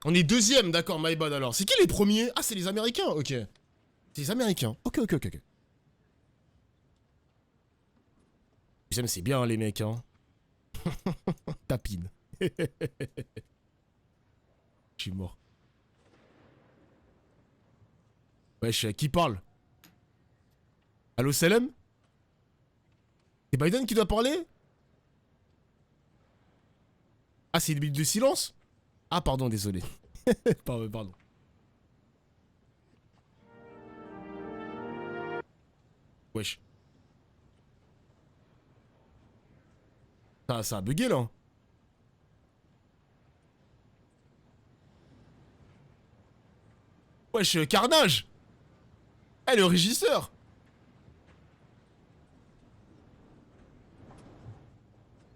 On est deuxième, d'accord, my bad alors. C'est qui les premiers? Ah, c'est les Américains, ok. C'est les Américains, ok. Deuxième, c'est bien, les mecs, hein. Tapine. Je suis mort. Wesh, qui parle? Allô, Salem? C'est Biden qui doit parler? Ah, c'est une minute de silence? Ah, pardon, désolé. Pardon. Wesh. Ça a bugué, là. Wesh, Carnage! Eh, le régisseur!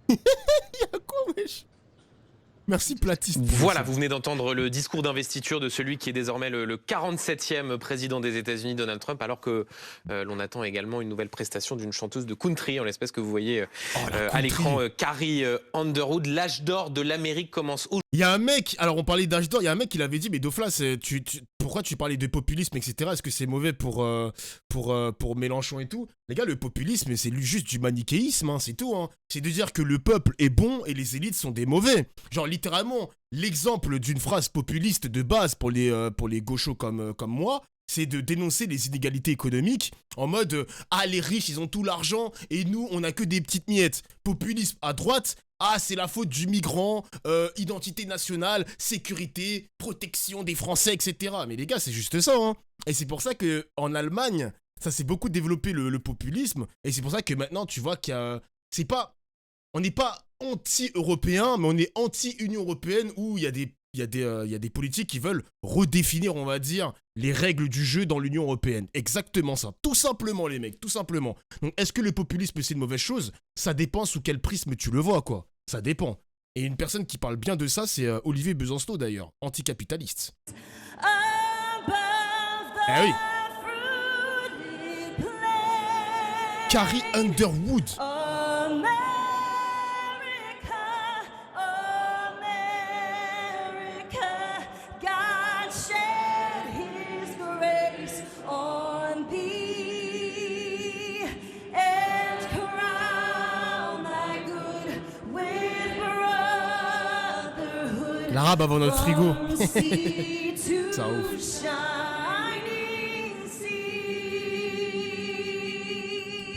Y'a quoi, wesh? Merci, Platiste. Voilà, vous venez d'entendre le discours d'investiture de celui qui est désormais le 47e président des États-Unis, Donald Trump, alors que l'on attend également une nouvelle prestation d'une chanteuse de country, en l'espèce que vous voyez à l'écran, Carrie Underwood. L'âge d'or de l'Amérique commence aujourd'hui. Il y a un mec, alors on parlait d'âge d'or, il y a un mec qui l'avait dit, mais Doflas, pourquoi tu parlais de populisme, etc. Est-ce que c'est mauvais pour Mélenchon et tout? Les gars, le populisme, c'est juste du manichéisme, hein, c'est tout. Hein. C'est de dire que le peuple est bon et les élites sont des mauvais. Genre, littéralement, l'exemple d'une phrase populiste de base pour les gauchos comme moi, c'est de dénoncer les inégalités économiques en mode ah, les riches, ils ont tout l'argent et nous, on a que des petites miettes. Populisme à droite, ah, c'est la faute du migrant, identité nationale, sécurité, protection des Français, etc. Mais les gars, c'est juste ça, hein. Et c'est pour ça qu'en Allemagne, ça s'est beaucoup développé le populisme. Et c'est pour ça que maintenant, tu vois qu'il y a... C'est pas... On n'est pas anti-européen, mais on est anti-Union européenne où il y a des politiques qui veulent redéfinir, on va dire, les règles du jeu dans l'Union européenne. Exactement ça. Tout simplement, les mecs, tout simplement. Donc, est-ce que le populisme, c'est une mauvaise chose? Ça dépend sous quel prisme tu le vois, quoi. Ça dépend. Et une personne qui parle bien de ça, c'est Olivier Besancenot, d'ailleurs, anticapitaliste. Eh oui. Carrie Underwood. L'arabe avant notre frigo. Ça ouf.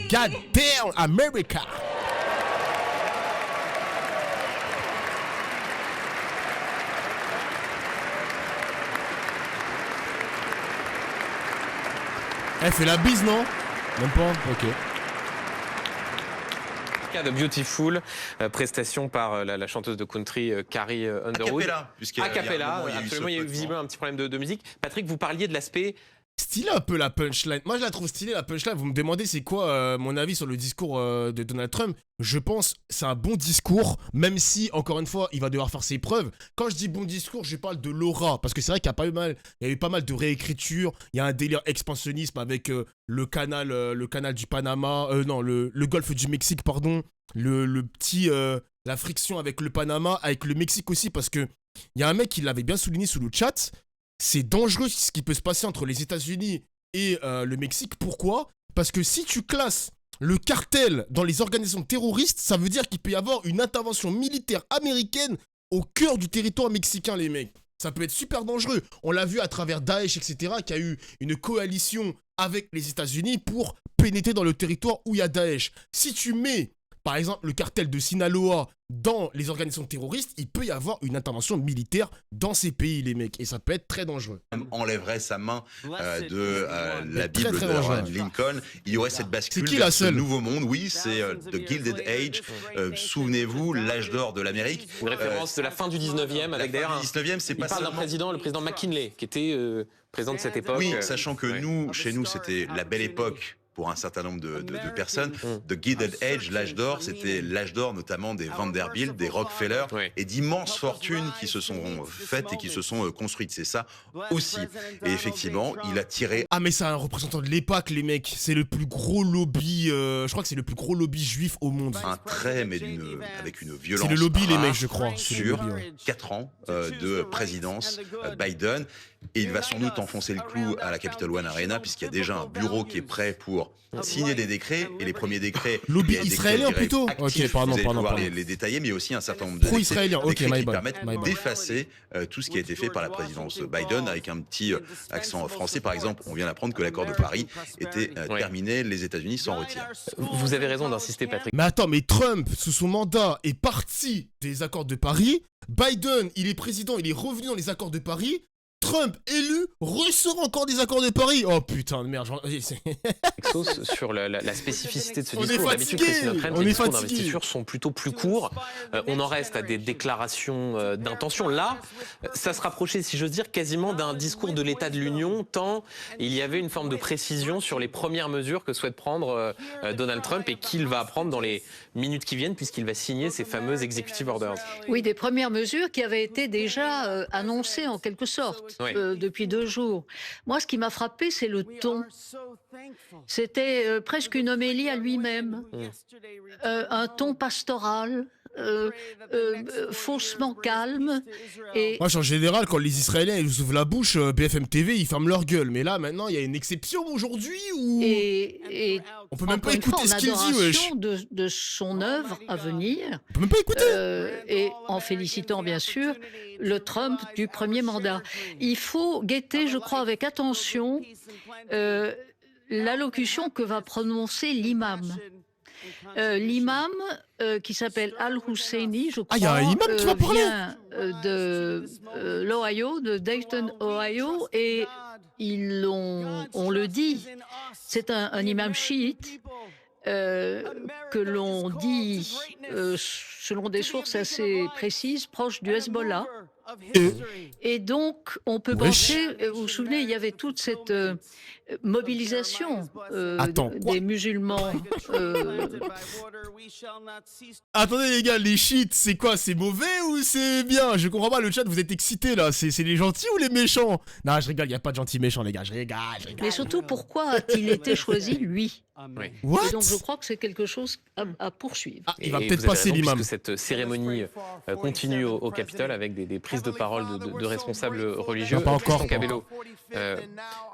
God damn America. Elle fait la bise, non? Même pas? Ok. De Beautiful, prestation par la chanteuse de country Carrie Underwood. A cappella, absolument, il y a eu visiblement un petit problème de musique. Patrick, vous parliez de l'aspect... Stylé un peu la punchline. Moi, je la trouve stylée, la punchline. Vous me demandez c'est quoi mon avis sur le discours de Donald Trump. Je pense c'est un bon discours, même si, encore une fois, il va devoir faire ses preuves. Quand je dis bon discours, je parle de l'aura. Parce que c'est vrai qu'il y a eu pas mal de réécriture. Il y a un délire expansionnisme avec le canal du Panama. Non, le golfe du Mexique, pardon. La friction avec le Panama, avec le Mexique aussi. Parce que il y a un mec qui l'avait bien souligné sous le chat. C'est dangereux ce qui peut se passer entre les États-Unis et le Mexique. Pourquoi? Parce que si tu classes le cartel dans les organisations terroristes, ça veut dire qu'il peut y avoir une intervention militaire américaine au cœur du territoire mexicain, les mecs. Ça peut être super dangereux. On l'a vu à travers Daesh, etc., qu'il y a eu une coalition avec les États-Unis pour pénétrer dans le territoire où il y a Daesh. Si tu mets, par exemple, le cartel de Sinaloa dans les organisations terroristes, il peut y avoir une intervention militaire dans ces pays, les mecs. Et ça peut être très dangereux. Enlèverait sa main de la Bible de Lincoln. Il y aurait cette bascule vers ce nouveau monde. Oui, c'est The Gilded Age. Souvenez-vous, l'âge d'or de l'Amérique. Une référence de la fin du 19e, avec d'ailleurs... c'est pas parle d'un président, le président McKinley, qui était président de cette époque. Oui, sachant que chez nous, c'était la belle époque pour un certain nombre de personnes. The Gilded Age, l'âge d'or, c'était l'âge d'or notamment des Vanderbilt, des Rockefeller et d'immenses fortunes qui se sont faites et qui se sont construites. C'est ça aussi. Et effectivement, il a tiré... Ah mais c'est un représentant de l'EPAC, les mecs. C'est le plus gros lobby, je crois que c'est le plus gros lobby juif au monde. Un trait, mais avec une violence. C'est le lobby, les mecs, je crois. crois. Sur 4 ans de présidence Biden. Et il va sans doute enfoncer le clou à la Capital One Arena, puisqu'il y a déjà un bureau qui est prêt pour signer des décrets. Et les premiers décrets... Lobby israélien plutôt. Ok, pardon, vous allez pouvoir les détailler, mais aussi un certain nombre de décrets qui permettent d'effacer tout ce qui a été fait par la présidence Biden, avec un petit accent français. Par exemple, on vient d'apprendre que l'accord de Paris était terminé, les États-Unis s'en retirent. Vous avez raison d'insister, Patrick. Mais attends, mais Trump, sous son mandat, est parti des accords de Paris. Biden, il est président, il est revenu dans les accords de Paris. Trump, élu, ressort encore des accords de Paris. Oh putain de merde. Sur la spécificité de ce discours. D'habitude, Christine O'Crane, les discours d'investiture sont plutôt plus courts. On en reste à des déclarations d'intention. Là, ça se rapprochait, si j'ose dire, quasiment d'un discours de l'état de l'Union, tant il y avait une forme de précision sur les premières mesures que souhaite prendre Donald Trump et qu'il va prendre dans les minutes qui viennent, puisqu'il va signer ces fameux executive orders. Oui, des premières mesures qui avaient été déjà annoncées en quelque sorte. Oui. Depuis 2 jours. Moi, ce qui m'a frappé, c'est le ton. C'était presque une homélie à lui-même. Un ton pastoral, faussement calme. Et... Moi, en général, quand les Israéliens ils ouvrent la bouche, BFM TV, ils ferment leur gueule. Mais là, maintenant, il y a une exception aujourd'hui ou... Et on peut même pas écouter ce qu'il dit, wesh. De son œuvre à venir. On peut même pas écouter. Et en félicitant, bien sûr, le Trump du premier mandat. Il faut guetter, je crois, avec attention l'allocution que va prononcer l'imam. L'imam qui s'appelle Al-Husseini, je crois, il y a un imam qui va parler. vient de l'Ohio, de Dayton, Ohio, et on le dit, c'est un imam chiite que l'on dit, selon des sources assez précises, proche du Hezbollah. Et donc, on peut penser, vous vous souvenez, il y avait toute cette mobilisation des musulmans. Attendez les gars, les chiites, c'est quoi? C'est mauvais ou c'est bien? Je comprends pas, le chat, vous êtes excités là. C'est les gentils ou les méchants? Non, je rigole, y a pas de gentils méchants les gars, je rigole. Mais surtout, pourquoi a-t-il été choisi, lui? What? Et donc je crois que c'est quelque chose à poursuivre. Il va peut-être passer l'imam. Cette cérémonie continue au Capitole avec des prises de parole de responsables religieux. Non, pas encore. Cabello,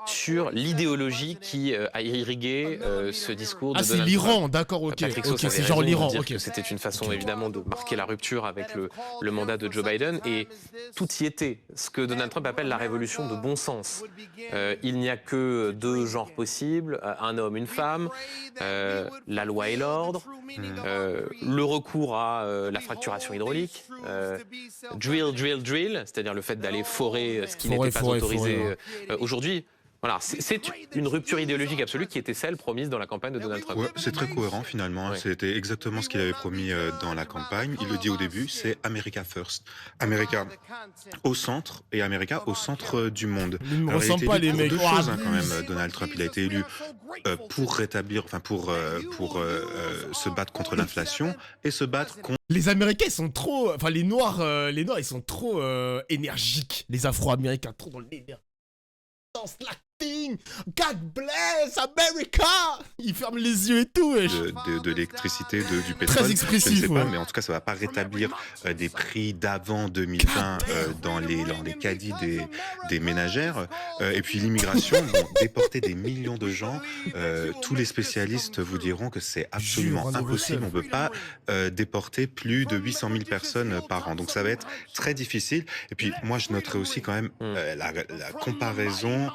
sur l'idéologie qui a irrigué ce discours de Donald Trump. Ah, c'est l'Iran, d'accord, ok. C'est genre l'Iran, ok. C'était une façon évidemment de marquer la rupture avec le mandat de Joe Biden et tout y était. Ce que Donald Trump appelle la révolution de bon sens. Il n'y a que 2 genres possibles, un homme, une femme. La loi et l'ordre, le recours à la fracturation hydraulique, drill, c'est-à-dire le fait d'aller forer ce qui n'était pas autorisé aujourd'hui. Voilà, c'est une rupture idéologique absolue qui était celle promise dans la campagne de Donald Trump. Ouais, c'est très cohérent finalement, c'était exactement ce qu'il avait promis dans la campagne. Il le dit au début, c'est America First. America au centre et America au centre du monde. Il ne ressemble pas les mecs. Deux choses quand même, Donald Trump, il a été élu pour rétablir, pour se battre contre l'inflation et se battre contre... Les Américains, ils sont trop... Enfin, les Noirs, ils sont trop énergiques. Les Afro-Américains, trop dans le délire. God bless America! Il ferme les yeux et tout. De l'électricité, du pétrole. Très expressif. Je ne sais pas, mais en tout cas, ça ne va pas rétablir des prix d'avant 2020 dans les caddies des ménagères. Et puis l'immigration, déporter des millions de gens. Tous les spécialistes vous diront que c'est absolument impossible. On ne peut pas déporter plus de 800 000 personnes par an. Donc ça va être très difficile. Et puis moi, je noterai aussi quand même la comparaison.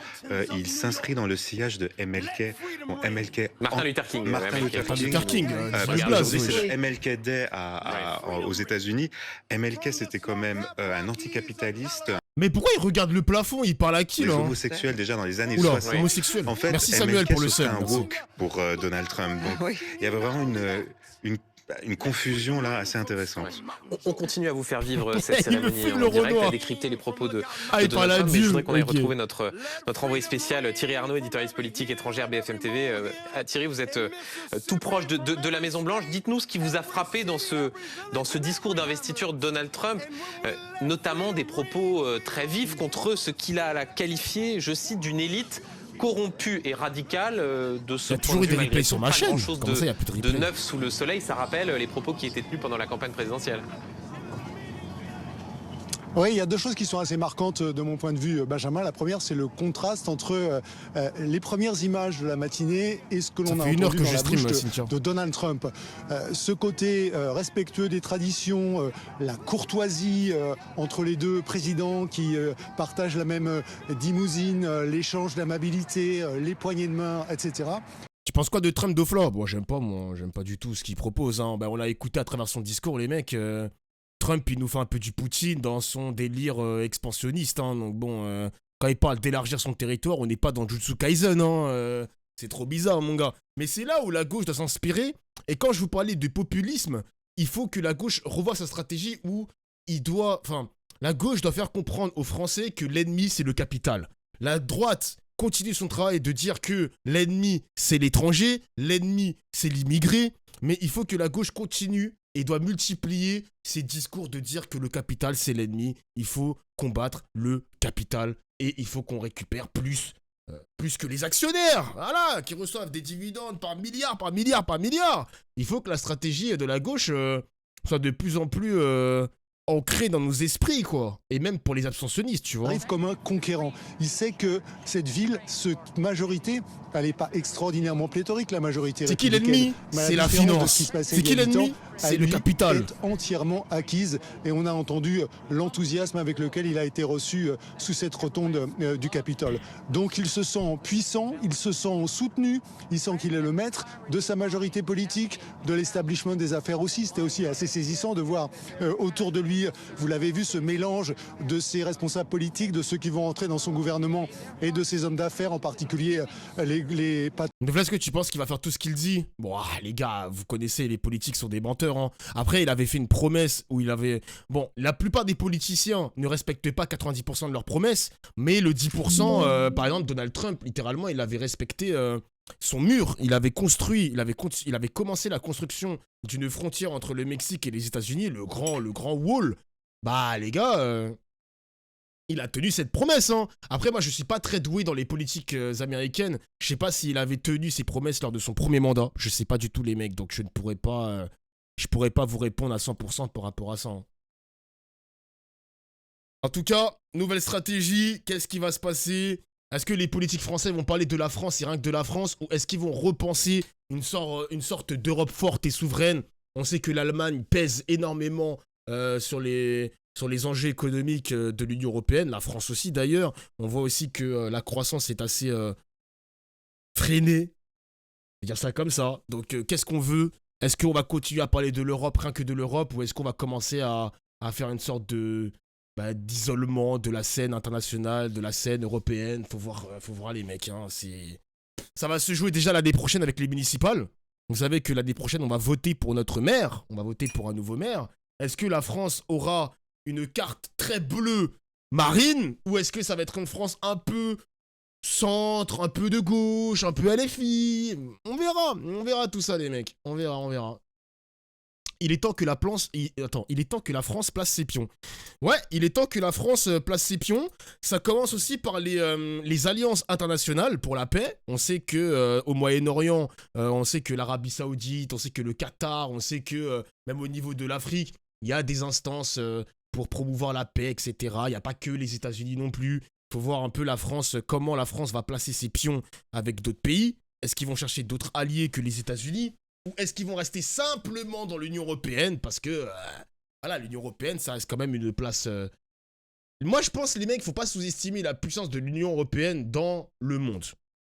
Il s'inscrit dans le sillage de MLK. MLK Martin Luther King. Aujourd'hui, c'est le MLK Day aux États-Unis. MLK, c'était quand même un anticapitaliste. Mais pourquoi il regarde le plafond? Il parle à qui là? Les homosexuels déjà dans les années 60. Homosexuels. En fait, merci Samuel pour le seul. un woke pour Donald Trump. Donc, il y avait vraiment une une confusion là assez intéressante. On continue à vous faire vivre cette cérémonie en direct, à décrypter les propos de Donald Trump, mais je voudrais qu'on aille retrouver notre envoyé spécial Thierry Arnaud, éditorialiste politique étrangère BFM TV. Thierry, vous êtes tout proche de la Maison-Blanche. Dites-nous ce qui vous a frappé dans ce discours d'investiture de Donald Trump, notamment des propos très vifs contre ce qu'il a qualifié, je cite, d'une élite corrompu et radical de ce point de vue. Il y a toujours eu des replays sur ma chaîne. Comment ça, il y a plus de replays ? De neuf sous le soleil, ça rappelle les propos qui étaient tenus pendant la campagne présidentielle. Oui, il y a deux choses qui sont assez marquantes de mon point de vue, Benjamin. La première, c'est le contraste entre les premières images de la matinée et ce que l'on a entendu dans la bouche de Donald Trump. Ce côté respectueux des traditions, la courtoisie entre les deux présidents qui partagent la même limousine, l'échange d'amabilité, les poignées de main, etc. Tu penses quoi de Trump d'Oflore ? Bon, j'aime pas du tout ce qu'il propose. Hein. Ben, on l'a écouté à travers son discours, les mecs. Trump, il nous fait un peu du Poutine dans son délire expansionniste. Hein. Donc bon, quand il parle d'élargir son territoire, on n'est pas dans Jujutsu Kaisen. Hein. C'est trop bizarre, mon gars. Mais c'est là où la gauche doit s'inspirer. Et quand je vous parlais de populisme, il faut que la gauche revoie sa stratégie où la gauche doit faire comprendre aux Français que l'ennemi, c'est le capital. La droite continue son travail de dire que l'ennemi, c'est l'étranger, l'ennemi, c'est l'immigré. Mais il faut que la gauche continue et doit multiplier ses discours de dire que le capital, c'est l'ennemi. Il faut combattre le capital et il faut qu'on récupère plus que les actionnaires, voilà, qui reçoivent des dividendes par milliard. Il faut que la stratégie de la gauche soit de plus en plus ancrée dans nos esprits, quoi. Et même pour les abstentionnistes, tu vois. Il arrive comme un conquérant. Il sait que cette ville, cette majorité, elle n'est pas extraordinairement pléthorique, la majorité. C'est qui l'ennemi ? C'est la finance. C'est qui l'ennemi ? C'est le capital. Est entièrement acquise et on a entendu l'enthousiasme avec lequel il a été reçu sous cette rotonde du Capitole. Donc il se sent puissant, il se sent soutenu, il sent qu'il est le maître de sa majorité politique, de l'establishment des affaires aussi. C'était aussi assez saisissant de voir autour de lui, vous l'avez vu, ce mélange de ses responsables politiques, de ceux qui vont entrer dans son gouvernement et de ses hommes d'affaires, en particulier les patrons. Donc là, est-ce que tu penses qu'il va faire tout ce qu'il dit ? Bon, les gars, vous connaissez, les politiques sont des menteurs. Hein. Après, il avait fait une promesse où il avait... Bon, la plupart des politiciens ne respectent pas 90% de leurs promesses, mais le 10%, par exemple, Donald Trump, littéralement, il avait respecté son mur. Il avait construit, il avait commencé la construction d'une frontière entre le Mexique et les États-Unis, le grand wall. Bah, les gars... il a tenu cette promesse, hein. Après, moi, je suis pas très doué dans les politiques américaines. Je sais pas s'il avait tenu ses promesses lors de son premier mandat. Je sais pas du tout, les mecs, donc je ne pourrais pas... je pourrais pas vous répondre à 100% par rapport à ça. Hein. En tout cas, nouvelle stratégie. Qu'est-ce qui va se passer ? Est-ce que les politiques français vont parler de la France et rien que de la France ? Ou est-ce qu'ils vont repenser une sorte d'Europe forte et souveraine ? On sait que l'Allemagne pèse énormément sur les enjeux économiques de l'Union européenne, la France aussi d'ailleurs. On voit aussi que la croissance est assez freinée. Je vais dire ça comme ça. Donc qu'est-ce qu'on veut ? Est-ce qu'on va continuer à parler de l'Europe, rien que de l'Europe, ou est-ce qu'on va commencer à faire une sorte d'isolement de la scène internationale, de la scène européenne ? Faut voir les mecs. Hein. Ça va se jouer déjà l'année prochaine avec les municipales. Vous savez que l'année prochaine, on va voter pour notre maire. On va voter pour un nouveau maire. Est-ce que la France aura une carte très bleue marine, ou est-ce que ça va être une France un peu centre, un peu de gauche, un peu LFI ? On verra tout ça, les mecs. On verra. Il est temps que la France place ses pions. Ouais, il est temps que la France place ses pions. Ça commence aussi par les alliances internationales pour la paix. On sait que au Moyen-Orient, on sait que l'Arabie Saoudite, on sait que le Qatar, on sait que même au niveau de l'Afrique, il y a des instances pour promouvoir la paix, etc. Il n'y a pas que les États-Unis non plus. Il faut voir un peu la France, comment la France va placer ses pions avec d'autres pays. Est-ce qu'ils vont chercher d'autres alliés que les États-Unis ? Ou est-ce qu'ils vont rester simplement dans l'Union européenne ? Parce que, voilà, l'Union européenne, ça reste quand même une place... Moi, je pense, les mecs, il ne faut pas sous-estimer la puissance de l'Union européenne dans le monde.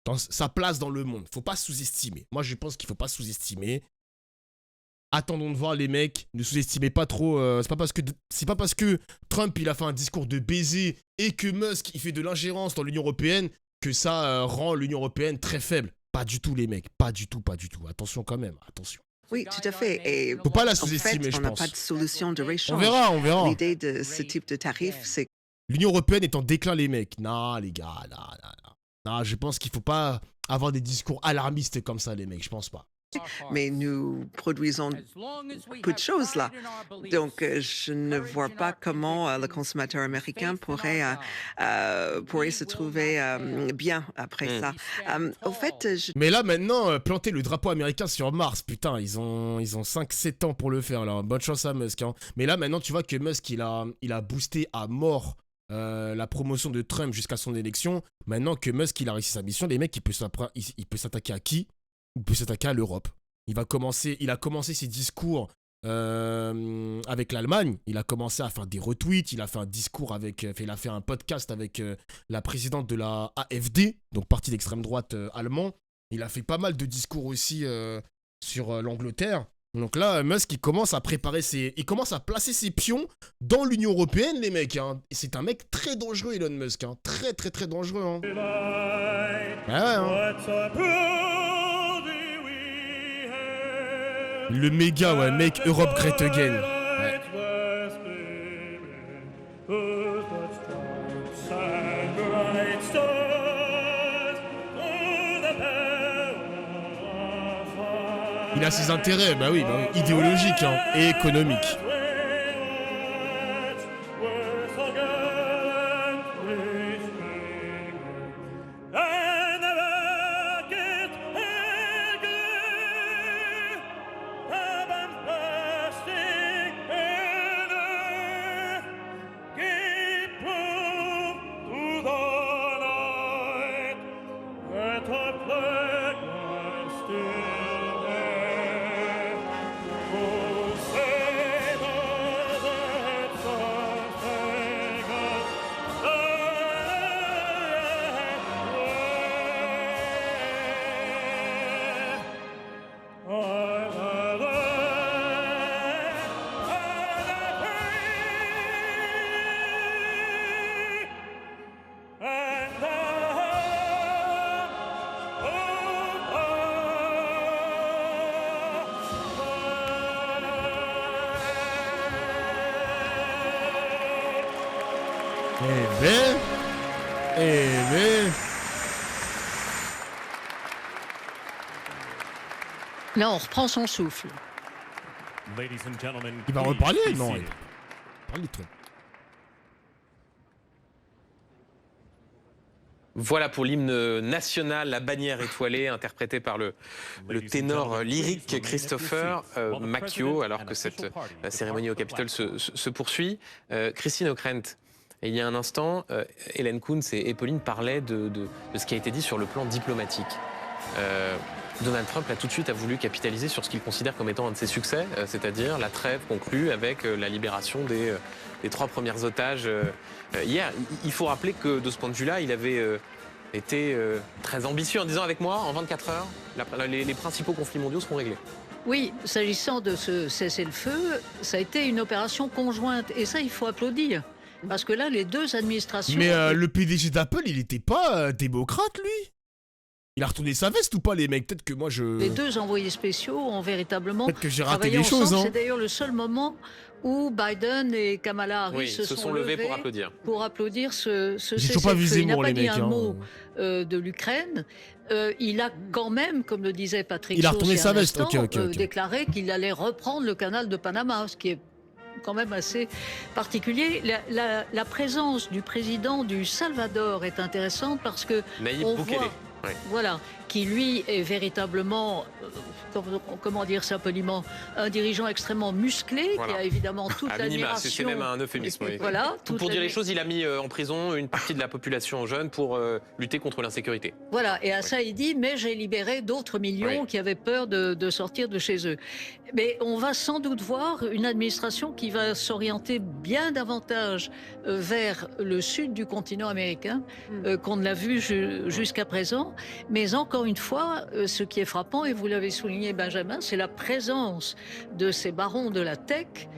Dans sa place dans le monde. Il ne faut pas sous-estimer. Moi, je pense qu'il ne faut pas sous-estimer. Attendons de voir, les mecs. Ne sous-estimez pas trop. C'est pas parce que Trump, il a fait un discours de baiser et que Musk, il fait de l'ingérence dans l'Union européenne que ça rend l'Union européenne très faible. Pas du tout, les mecs. Pas du tout. Attention quand même, attention. Oui, tout à fait. Et faut pas la sous-estimer, je pense. On n'a pas de solution de réchange. On verra. L'idée de ce type de tarif, c'est... L'Union européenne est en déclin, les mecs. Non, les gars, non, je pense qu'il faut pas avoir des discours alarmistes comme ça, les mecs, je pense pas. Mais nous produisons peu de choses là. Donc, je ne vois pas comment le consommateur américain pourrait se trouver bien après ça. Au fait, Mais là, maintenant, planter le drapeau américain sur Mars, putain, ils ont 5-7 ans pour le faire, là. Bonne chance à Musk. Hein. Mais là, maintenant, tu vois que Musk, il a boosté à mort la promotion de Trump jusqu'à son élection. Maintenant que Musk, il a réussi sa mission, les mecs, il peut s'attaquer à qui? Il peut s'attaquer à l'Europe. Il a commencé ses discours avec l'Allemagne. Il a commencé à faire des retweets. Il a fait un discours il a fait un podcast avec la présidente de la AfD, donc parti d'extrême droite allemand. Il a fait pas mal de discours aussi sur l'Angleterre. Donc là, Musk, il commence à placer ses pions dans l'Union européenne, les mecs. Hein. Et c'est un mec très dangereux, Elon Musk. Hein. Très, très, très dangereux. Hein. Le méga, ouais, Make Europe Great Again. Ouais. Il a ses intérêts, bah oui, idéologiques hein, et économiques. Là, on reprend son souffle. Il va reparler? Non, il va parler de trucs. Voilà pour l'hymne national, la bannière étoilée, interprétée par le ténor lyrique Christopher Macchio, alors que cette cérémonie au Capitole se poursuit. Christine Ockrent, il y a un instant, Hélène Kuntz et Pauline parlaient de ce qui a été dit sur le plan diplomatique. Donald Trump, là, tout de suite, a voulu capitaliser sur ce qu'il considère comme étant un de ses succès, c'est-à-dire la trêve conclue avec la libération des 3 premiers otages hier. Il faut rappeler que, de ce point de vue-là, il avait été très ambitieux en disant, avec moi, en 24 heures, les principaux conflits mondiaux seront réglés. Oui, s'agissant de ce cessez-le-feu, ça a été une opération conjointe, et ça, il faut applaudir. Parce que là, les deux administrations... Mais le PDG d'Apple, il n'était pas démocrate, lui? Il a retourné sa veste ou pas, les mecs? Peut-être que moi, Les deux envoyés spéciaux ont véritablement peut-être que j'ai raté des choses. Hein. C'est d'ailleurs le seul moment où Biden et Kamala Harris se sont levés pour applaudir ce cessez-le-feu. Il n'a pas dit un mot de l'Ukraine. Il a quand même, comme le disait Patrick Chaud, déclaré qu'il allait reprendre le canal de Panama, ce qui est quand même assez particulier. La présence du président du Salvador est intéressante parce que Nayib Bukele. Oui. Voilà, qui lui est véritablement, comment dire ça poliment, un dirigeant extrêmement musclé, voilà. Qui a évidemment toute l'admiration. C'est même un euphémisme. Oui. Voilà, pour dire les choses, il a mis en prison une partie de la population jeune pour lutter contre l'insécurité. Voilà, et à ça il dit, mais j'ai libéré d'autres millions qui avaient peur de sortir de chez eux. Mais on va sans doute voir une administration qui va s'orienter bien davantage vers le sud du continent américain qu'on ne l'a vu jusqu'à présent. Mais encore une fois, ce qui est frappant, et vous l'avez souligné Benjamin, c'est la présence de ces barons de la tech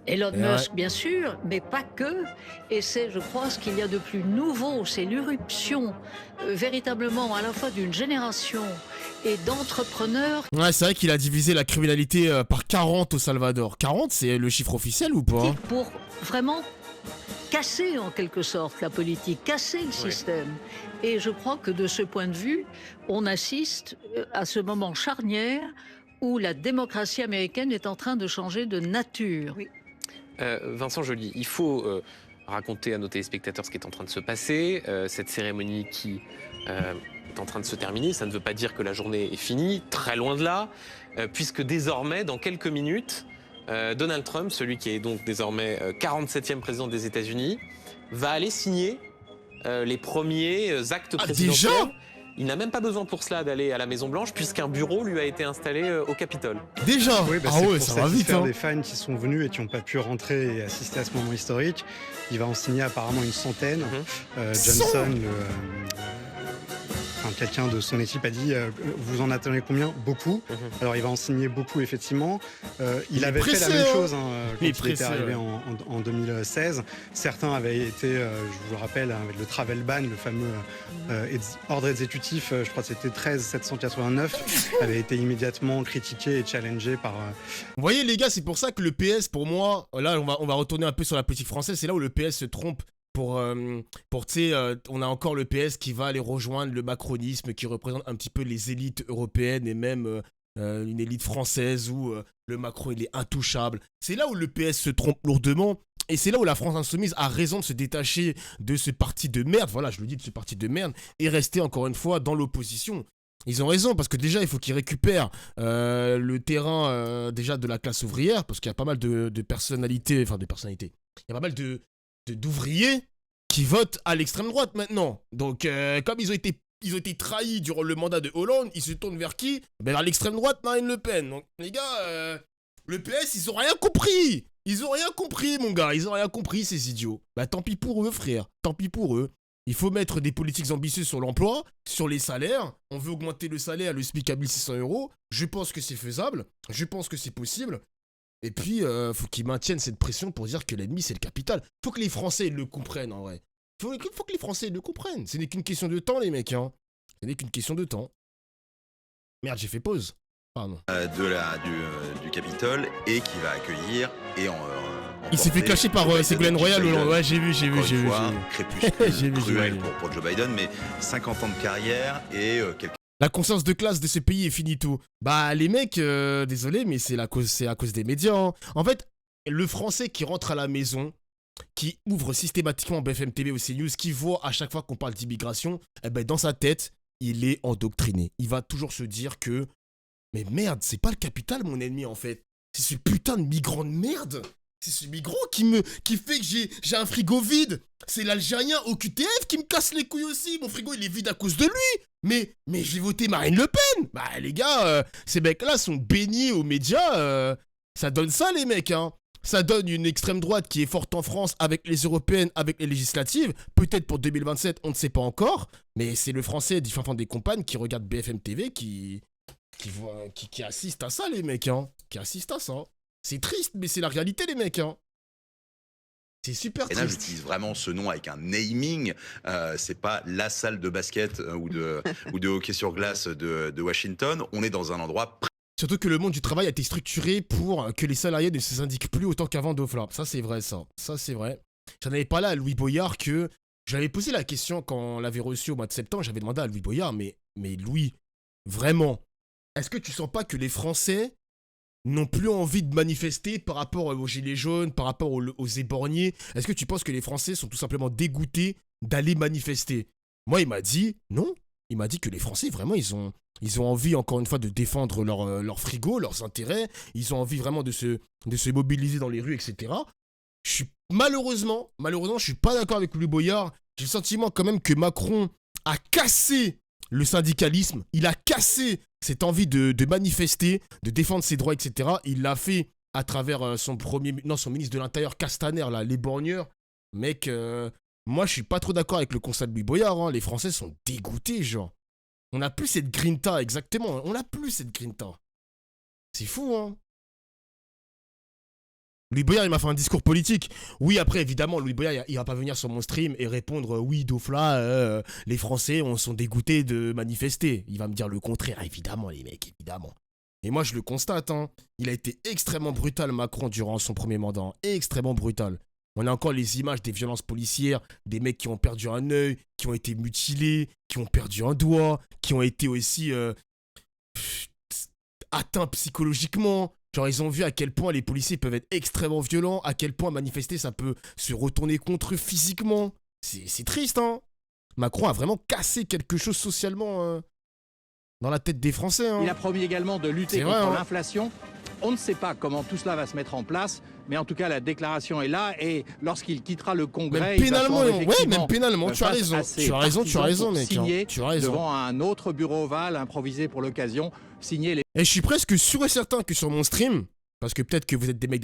Elon Musk, bien sûr, mais pas que. Et c'est, je crois, ce qu'il y a de plus nouveau, c'est l'irruption véritablement à la fois d'une génération et d'entrepreneurs. Ouais, c'est vrai qu'il a divisé la criminalité par 40 au Salvador. 40, c'est le chiffre officiel ou pas? Pour vraiment casser en quelque sorte la politique, casser le système. Et je crois que de ce point de vue, on assiste à ce moment charnière où la démocratie américaine est en train de changer de nature. Oui. Vincent Joly, il faut raconter à nos téléspectateurs ce qui est en train de se passer, cette cérémonie qui est en train de se terminer. Ça ne veut pas dire que la journée est finie, très loin de là, puisque désormais, dans quelques minutes, Donald Trump, celui qui est donc désormais 47e président des États-Unis, va aller signer les premiers actes présidentiels. Déjà ? Il n'a même pas besoin pour cela d'aller à la Maison-Blanche, puisqu'un bureau lui a été installé au Capitole. Déjà? Oui, ah ouais, ça va vite. Des fans qui sont venus et qui n'ont pas pu rentrer et assister à ce moment historique. Il va en signer apparemment une centaine. Johnson, quelqu'un de son équipe a dit vous en attendez combien? Beaucoup. Alors il va en signer beaucoup effectivement. Il avait fait la même chose quand il était arrivé en 2016. Certains avaient été, je vous le rappelle, avec le travel ban, le fameux ordre exécutif, je crois que c'était 13789, avait été immédiatement critiqué et challengé par... Vous voyez les gars, c'est pour ça que le PS, pour moi, là on va retourner un peu sur la politique française, c'est là où le PS se trompe. Pour tu sais, on a encore le PS qui va aller rejoindre le macronisme qui représente un petit peu les élites européennes et même une élite française où le Macron il est intouchable. C'est là où le PS se trompe lourdement et c'est là où la France Insoumise a raison de se détacher de ce parti de merde, voilà je le dis, de ce parti de merde et rester encore une fois dans l'opposition. Ils ont raison parce que déjà il faut qu'ils récupèrent le terrain déjà de la classe ouvrière parce qu'il y a pas mal de personnalités, enfin de personnalités, il y a pas mal d'ouvriers qui votent à l'extrême droite maintenant. Donc, comme ils ont été trahis durant le mandat de Hollande, ils se tournent vers qui? Vers l'extrême droite, Marine Le Pen. Donc, les gars, le PS, ils ont rien compris. Ils ont rien compris, mon gars. Ils ont rien compris, ces idiots. Bah, tant pis pour eux, frère. Tant pis pour eux. Il faut mettre des politiques ambitieuses sur l'emploi, sur les salaires. On veut augmenter le salaire, le SMIC à 1600 €. Je pense que c'est faisable. Je pense que c'est possible. Et puis, faut qu'ils maintiennent cette pression pour dire que l'ennemi, c'est le capital. Faut que les Français le comprennent, en vrai. Faut que les Français le comprennent. Ce n'est qu'une question de temps, les mecs, hein. Ce n'est qu'une question de temps. Merde, j'ai fait pause. Pardon. Du Capitole et qui va accueillir et il s'est fait clasher par Ségolène Royal. Ouais, j'ai vu. Crépuscule cruel pour Joe Biden, mais 50 ans de carrière et quelques... La conscience de classe de ce pays est finito. Bah les mecs, désolé, mais c'est à cause des médias. Hein. En fait, le Français qui rentre à la maison, qui ouvre systématiquement BFM TV ou CNews, qui voit à chaque fois qu'on parle d'immigration, eh ben dans sa tête, il est endoctriné. Il va toujours se dire que, mais merde, c'est pas le capital mon ennemi en fait. C'est ce putain de migrant de merde. C'est ce migrant qui fait que j'ai un frigo vide. C'est l'Algérien au QTF qui me casse les couilles aussi. Mon frigo, il est vide à cause de lui. Mais je vais voter Marine Le Pen. Bah, les gars, ces mecs-là sont baignés aux médias. Ça donne ça, les mecs, hein. Ça donne une extrême droite qui est forte en France avec les européennes, avec les législatives. Peut-être pour 2027, on ne sait pas encore. Mais c'est le Français du fin fond des campagnes qui regarde BFM TV qui assiste à ça, les mecs, hein. Qui assiste à ça. C'est triste, mais c'est la réalité, les mecs, hein. C'est super triste. Et là, j'utilise vraiment ce nom avec un naming. C'est pas la salle de basket ou de hockey sur glace de Washington. On est dans un endroit... Surtout que le monde du travail a été structuré pour que les salariés ne se syndiquent plus autant qu'avant d'Ofla. Ça, c'est vrai, ça. Ça, c'est vrai. J'en avais parlé à Louis Boyard que... J'avais posé la question quand on l'avait reçu au mois de septembre. J'avais demandé à Louis Boyard, mais Louis, vraiment, est-ce que tu sens pas que les Français n'ont plus envie de manifester par rapport aux gilets jaunes, par rapport aux éborgnés? Est-ce que tu penses que les Français sont tout simplement dégoûtés d'aller manifester? Moi, il m'a dit non. Il m'a dit que les Français, vraiment, ils ont envie, encore une fois, de défendre leur frigo, leurs intérêts. Ils ont envie vraiment de se mobiliser dans les rues, etc. Je suis malheureusement, je suis pas d'accord avec Louis Boyard. J'ai le sentiment quand même que Macron a cassé le syndicalisme, il a cassé cette envie de manifester, de défendre ses droits, etc. Il l'a fait à travers son ministre de l'Intérieur, Castaner, là, les borgneurs. Mec, moi, je suis pas trop d'accord avec le constat de Louis Boyard. Hein. Les Français sont dégoûtés, genre. On n'a plus cette grinta, exactement. On n'a plus cette grinta. C'est fou, hein. Louis Boyard, il m'a fait un discours politique. Oui, après, évidemment, Louis Boyard, il va pas venir sur mon stream et répondre oui, Dofla, les Français sont dégoûtés de manifester. Il va me dire le contraire, évidemment, les mecs, évidemment. Et moi, je le constate, hein. Il a été extrêmement brutal, Macron, durant son premier mandat. Hein. Extrêmement brutal. On a encore les images des violences policières, des mecs qui ont perdu un œil, qui ont été mutilés, qui ont perdu un doigt, qui ont été aussi atteints psychologiquement. Genre, ils ont vu à quel point les policiers peuvent être extrêmement violents, à quel point manifester, ça peut se retourner contre eux physiquement. C'est triste, hein. Macron a vraiment cassé quelque chose socialement dans la tête des Français. Hein. Il a promis également de lutter contre l'inflation. On ne sait pas comment tout cela va se mettre en place, mais en tout cas, la déclaration est là. Et lorsqu'il quittera le Congrès, même pénalement, tu as raison, mec. Signé devant un autre bureau ovale improvisé pour l'occasion. Et je suis presque sûr et certain que sur mon stream, parce que peut-être que vous êtes des mecs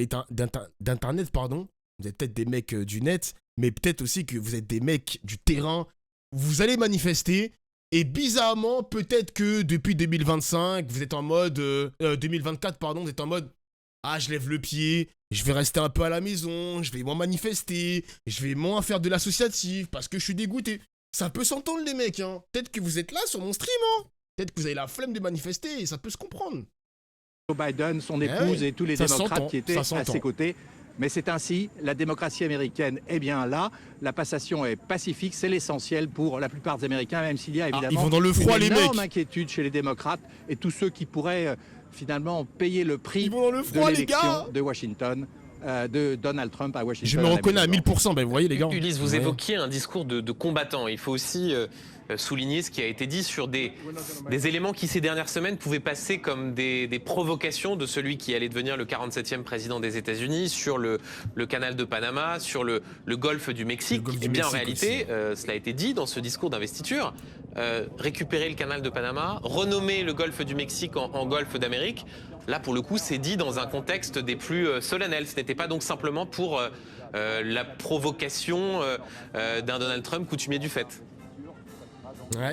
d'internet, pardon, vous êtes peut-être des mecs du net, mais peut-être aussi que vous êtes des mecs du terrain, vous allez manifester, et bizarrement, peut-être que depuis 2025, vous êtes en mode, 2024, pardon, vous êtes en mode, ah, je lève le pied, je vais rester un peu à la maison, je vais moins manifester, je vais moins faire de l'associatif, parce que je suis dégoûté. Ça peut s'entendre, les mecs, hein. Peut-être que vous êtes là sur mon stream, hein. Peut-être que vous avez la flemme de manifester et ça peut se comprendre. Biden, son épouse et tous les démocrates qui étaient à ses côtés. Mais c'est ainsi, la démocratie américaine est bien là. La passation est pacifique, c'est l'essentiel pour la plupart des Américains, même s'il y a évidemment ils vont dans le froid, une énorme énorme inquiétude chez les démocrates et tous ceux qui pourraient finalement payer le prix de l'élection de Washington. De Donald Trump à Washington. Je me reconnais à 1000%, ben vous voyez les gars. Ulysse, vous évoquiez un discours de combattant. Il faut aussi souligner ce qui a été dit sur des éléments qui ces dernières semaines pouvaient passer comme des provocations de celui qui allait devenir le 47e président des États-Unis, sur le canal de Panama, sur le golfe du Mexique. Et bien en réalité, cela a été dit dans ce discours d'investiture, récupérer le canal de Panama, renommer le golfe du Mexique en golfe d'Amérique. Là, pour le coup, c'est dit dans un contexte des plus solennels. Ce n'était pas donc simplement pour la provocation d'un Donald Trump coutumier du fait. Ouais.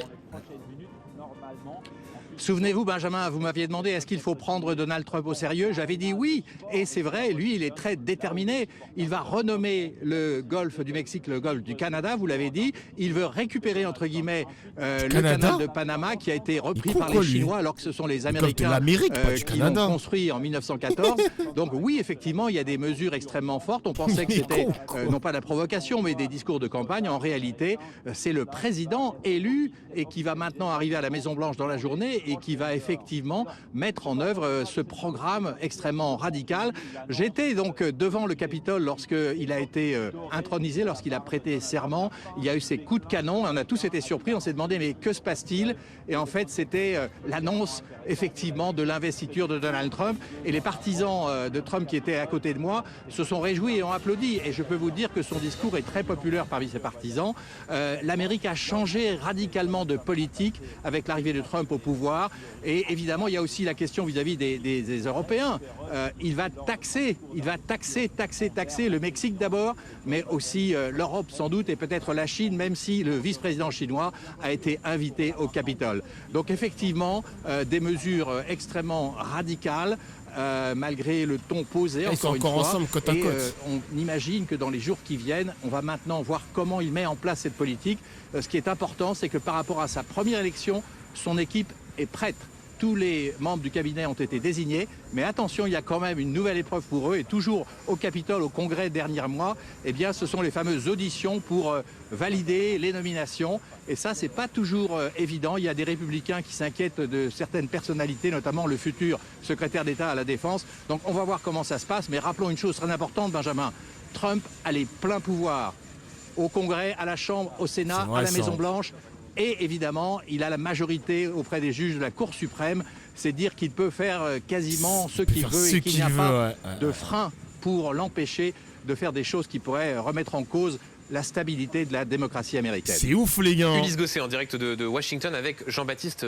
Souvenez-vous, Benjamin, vous m'aviez demandé est-ce qu'il faut prendre Donald Trump au sérieux. J'avais dit oui, et c'est vrai, lui, il est très déterminé. Il va renommer le golfe du Mexique le golfe du Canada, vous l'avez dit. Il veut récupérer, entre guillemets, le canal de Panama qui a été repris par les Chinois, alors que ce sont les Américains qui l'ont construit en 1914. Donc oui, effectivement, il y a des mesures extrêmement fortes. On pensait que c'était non pas de la provocation, mais des discours de campagne. En réalité, c'est le président élu et qui va maintenant arriver à la Maison-Blanche dans la journée et qui va effectivement mettre en œuvre ce programme extrêmement radical. J'étais donc devant le Capitole lorsqu'il a été intronisé, lorsqu'il a prêté serment. Il y a eu ces coups de canon, on a tous été surpris, on s'est demandé mais que se passe-t-il? Et en fait, c'était l'annonce effectivement de l'investiture de Donald Trump. Et les partisans de Trump qui étaient à côté de moi se sont réjouis et ont applaudi. Et je peux vous dire que son discours est très populaire parmi ses partisans. L'Amérique a changé radicalement de politique avec l'arrivée de Trump au pouvoir. Et évidemment, il y a aussi la question vis-à-vis des Européens. Il va taxer le Mexique d'abord, mais aussi l'Europe sans doute et peut-être la Chine, même si le vice-président chinois a été invité au Capitole. Donc effectivement, des mesures extrêmement radicales. Malgré le ton posé, encore une fois, ensemble, côte à côte. On imagine que dans les jours qui viennent, on va maintenant voir comment il met en place cette politique. Ce qui est important, c'est que par rapport à sa première élection, son équipe est prête. Tous les membres du cabinet ont été désignés, mais attention, il y a quand même une nouvelle épreuve pour eux, et toujours au Capitole, au Congrès dernier mois, eh bien, ce sont les fameuses auditions pour valider les nominations, et ça, c'est pas toujours évident. Il y a des républicains qui s'inquiètent de certaines personnalités, notamment le futur secrétaire d'État à la Défense, donc on va voir comment ça se passe, mais rappelons une chose très importante, Benjamin, Trump a les pleins pouvoirs au Congrès, à la Chambre, au Sénat, à la Maison-Blanche. Et évidemment, il a la majorité auprès des juges de la Cour suprême. C'est dire qu'il peut faire quasiment ce qu'il veut et qu'il n'y a pas de frein pour l'empêcher de faire des choses qui pourraient remettre en cause la stabilité de la démocratie américaine. C'est ouf, les gars. Ulysse Gosset en direct de Washington avec Jean-Baptiste